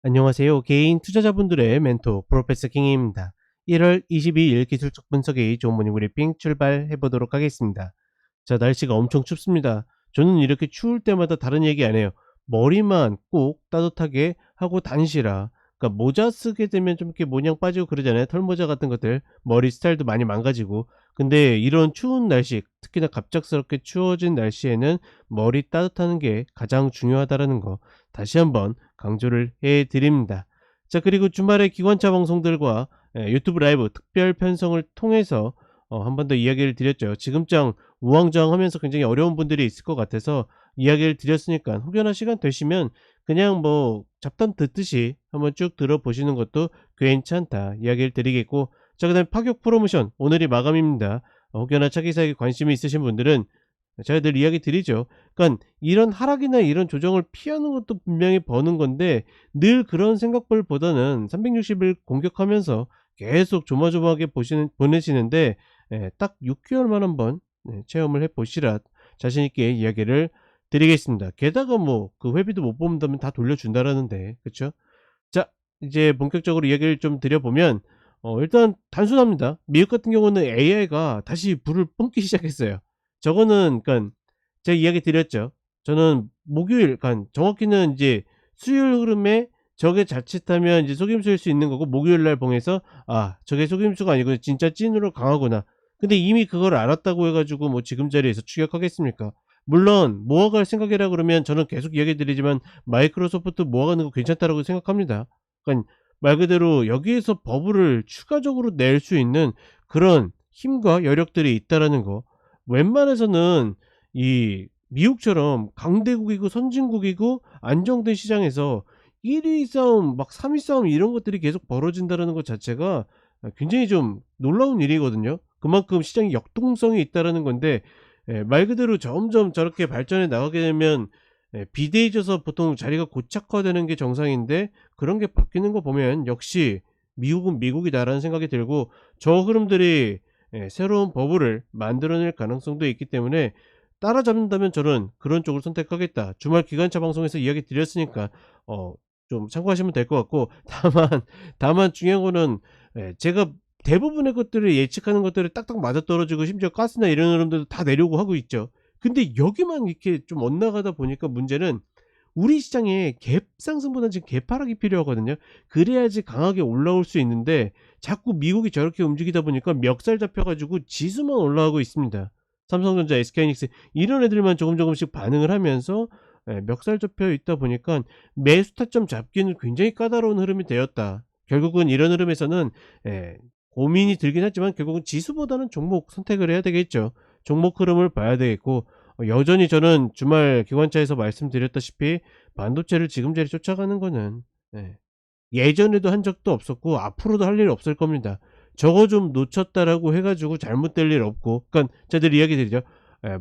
안녕하세요. 개인 투자자분들의 멘토 프로페서 킹입니다. 1월 22일 기술적 분석의 좋은 모닝 브리핑 출발해 보도록 하겠습니다. 자, 날씨가 엄청 춥습니다. 저는 이렇게 추울 때마다 다른 얘기 안 해요. 머리만 꼭 따뜻하게 하고 다니시라. 그러니까 모자 쓰게 되면 좀 이렇게 모양 빠지고 그러잖아요. 털모자 같은 것들. 머리 스타일도 많이 망가지고. 근데 이런 추운 날씨, 특히나 갑작스럽게 추워진 날씨에는 머리 따뜻하는 게 가장 중요하다라는 거 다시 한번 강조를 해 드립니다. 자, 그리고 주말에 기관차 방송들과 유튜브 라이브 특별 편성을 통해서 한 번 더 이야기를 드렸죠. 지금장 우왕좌왕하면서 굉장히 어려운 분들이 있을 것 같아서 이야기를 드렸으니까 혹여나 시간 되시면 그냥 뭐 잡담 듣듯이 한번 쭉 들어보시는 것도 괜찮다 이야기를 드리겠고, 자, 그다음에 파격 프로모션 오늘이 마감입니다. 혹여나 차기사에 관심이 있으신 분들은 제가 늘 이야기 드리죠. 그러니까 이런 하락이나 이런 조정을 피하는 것도 분명히 버는 건데, 늘 그런 생각들보다는 360일 공격하면서 계속 조마조마하게 보내시는데, 딱 6개월만 한번 체험을 해 보시라 자신 있게 이야기를 드리겠습니다. 게다가 뭐 그 회비도 못 뽑는다면 다 돌려준다라는데, 그쵸? 자, 이제 본격적으로 이야기를 좀 드려보면 일단 단순합니다. 미국 같은 경우는 AI가 다시 불을 뿜기 시작했어요. 저거는 그러니까 제가 이야기 드렸죠. 저는 목요일, 그러니까 정확히는 이제 수요일 흐름에 저게 자칫하면 이제 속임수일 수 있는 거고, 목요일 날 봉해서 아, 저게 속임수가 아니고 진짜 찐으로 강하구나. 근데 이미 그걸 알았다고 해가지고 뭐 지금 자리에서 추격하겠습니까? 물론 모아갈 생각이라 그러면 저는 계속 이야기 드리지만 마이크로소프트 모아가는 거 괜찮다라고 생각합니다. 그러니까 말 그대로 여기에서 버블을 추가적으로 낼 수 있는 그런 힘과 여력들이 있다라는 거. 웬만해서는 이 미국처럼 강대국이고 선진국이고 안정된 시장에서 1위 싸움 막 3위 싸움 이런 것들이 계속 벌어진다는 것 자체가 굉장히 좀 놀라운 일이거든요. 그만큼 시장이 역동성이 있다라는 건데, 말 그대로 점점 저렇게 발전해 나가게 되면 비대해져서 보통 자리가 고착화되는 게 정상인데, 그런 게 바뀌는 거 보면 역시 미국은 미국이다라는 생각이 들고, 저 흐름들이 새로운 버블을 만들어낼 가능성도 있기 때문에 따라잡는다면 저는 그런 쪽을 선택하겠다. 주말 기관차 방송에서 이야기 드렸으니까 좀 참고하시면 될 것 같고, 다만 중요한 거는 제가 대부분의 것들을 예측하는 것들을 딱딱 맞아떨어지고 심지어 가스나 이런 흐름들도 다 내려오고 하고 있죠. 근데 여기만 이렇게 좀 엇나가다 보니까 문제는 우리 시장에 갭 상승보다는 지금 갭하락이 필요하거든요. 그래야지 강하게 올라올 수 있는데 자꾸 미국이 저렇게 움직이다 보니까 멱살 잡혀 가지고 지수만 올라가고 있습니다. 삼성전자, SK하이닉스 이런 애들만 조금씩 반응을 하면서 멱살 잡혀 있다 보니까 매수 타점 잡기는 굉장히 까다로운 흐름이 되었다. 결국은 이런 흐름에서는 고민이 들긴 하지만 결국은 지수보다는 종목 선택을 해야 되겠죠. 종목 흐름을 봐야 되겠고, 여전히 저는 주말 기관차에서 말씀드렸다시피 반도체를 지금 자리 쫓아가는 거는 예전에도 한 적도 없었고 앞으로도 할 일 없을 겁니다. 저거 좀 놓쳤다라고 해 가지고 잘못될 일 없고, 그러니까 저희들 이야기 드리죠. 예,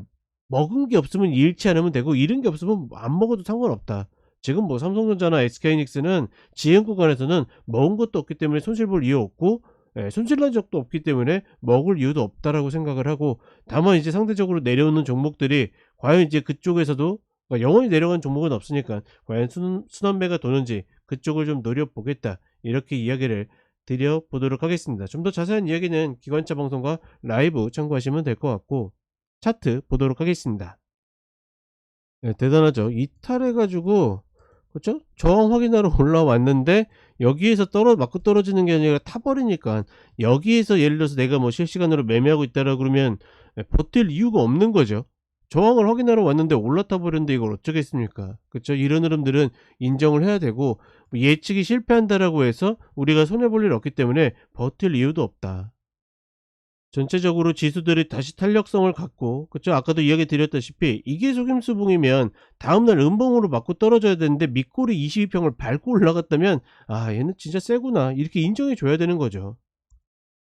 먹은 게 없으면 잃지 않으면 되고 잃은 게 없으면 안 먹어도 상관없다. 지금 뭐 삼성전자나 SK하이닉스는 지금 구간에서는 먹은 것도 없기 때문에 손실 볼 이유 없고, 손실 난 적도 없기 때문에 먹을 이유도 없다라고 생각을 하고, 다만 이제 상대적으로 내려오는 종목들이 과연 이제 그쪽에서도, 그러니까 영원히 내려간 종목은 없으니까 과연 순환매가 도는지 그쪽을 좀 노려보겠다, 이렇게 이야기를 드려보도록 하겠습니다. 좀 더 자세한 이야기는 기관차 방송과 라이브 참고하시면 될 것 같고, 차트 보도록 하겠습니다. 대단하죠. 이탈해 가지고, 그쵸? 저항 확인하러 올라왔는데 여기에서 맞고 떨어지는 게 아니라 타버리니까, 여기에서 예를 들어서 내가 뭐 실시간으로 매매하고 있다라 그러면 버틸 이유가 없는 거죠. 저항을 확인하러 왔는데 올라타 버렸는데 이걸 어쩌겠습니까? 그쵸? 이런 흐름들은 인정을 해야 되고, 뭐 예측이 실패한다라고 해서 우리가 손해 볼 일 없기 때문에 버틸 이유도 없다. 전체적으로 지수들이 다시 탄력성을 갖고, 그쵸? 아까도 이야기 드렸다시피 이게 속임수봉이면 다음날 음봉으로 맞고 떨어져야 되는데 밑꼬리 22평을 밟고 올라갔다면 아, 얘는 진짜 세구나, 이렇게 인정해 줘야 되는 거죠.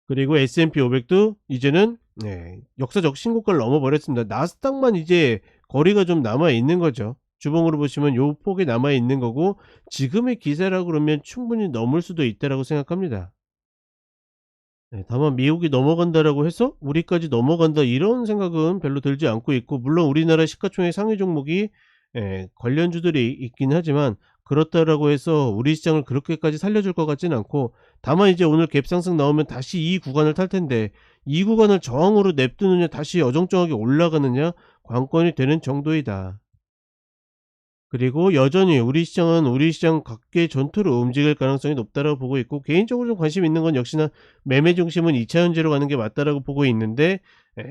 그리고 S&P 500도 이제는 역사적 신고가를 넘어버렸습니다. 나스닥만 이제 거리가 좀 남아 있는 거죠. 주봉으로 보시면 요 폭이 남아 있는 거고, 지금의 기세라 그러면 충분히 넘을 수도 있다라고 생각합니다. 다만 미국이 넘어간다라고 해서 우리까지 넘어간다 이런 생각은 별로 들지 않고 있고, 물론 우리나라 시가총액 상위 종목이 관련주들이 있긴 하지만 그렇다라고 해서 우리 시장을 그렇게까지 살려줄 것 같진 않고, 다만 이제 오늘 갭 상승 나오면 다시 이 구간을 탈 텐데 이 구간을 저항으로 냅두느냐 다시 어정쩡하게 올라가느냐 관건이 되는 정도이다. 그리고 여전히 우리 시장은 우리 시장 각계 전투로 움직일 가능성이 높다라고 보고 있고, 개인적으로 좀 관심 있는 건 역시나 매매 중심은 2차 현재로 가는 게 맞다라고 보고 있는데,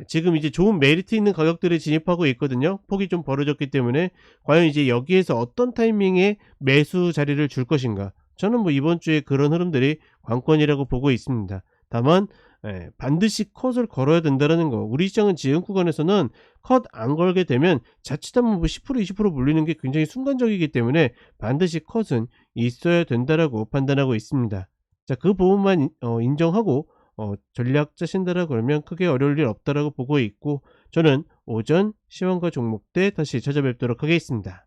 지금 이제 좋은 메리트 있는 가격들에 진입하고 있거든요. 폭이 좀 벌어졌기 때문에 과연 이제 여기에서 어떤 타이밍에 매수 자리를 줄 것인가, 저는 뭐 이번 주에 그런 흐름들이 관건이라고 보고 있습니다. 다만 반드시 컷을 걸어야 된다라는 거. 우리 시장은 지금 구간에서는 컷 안 걸게 되면 자칫하면 뭐 10% 20% 물리는 게 굉장히 순간적이기 때문에 반드시 컷은 있어야 된다라고 판단하고 있습니다. 자, 그 부분만 인정하고 전략 짜신다라 그러면 크게 어려울 일 없다라고 보고 있고, 저는 오전 시황과 종목 때 다시 찾아뵙도록 하겠습니다.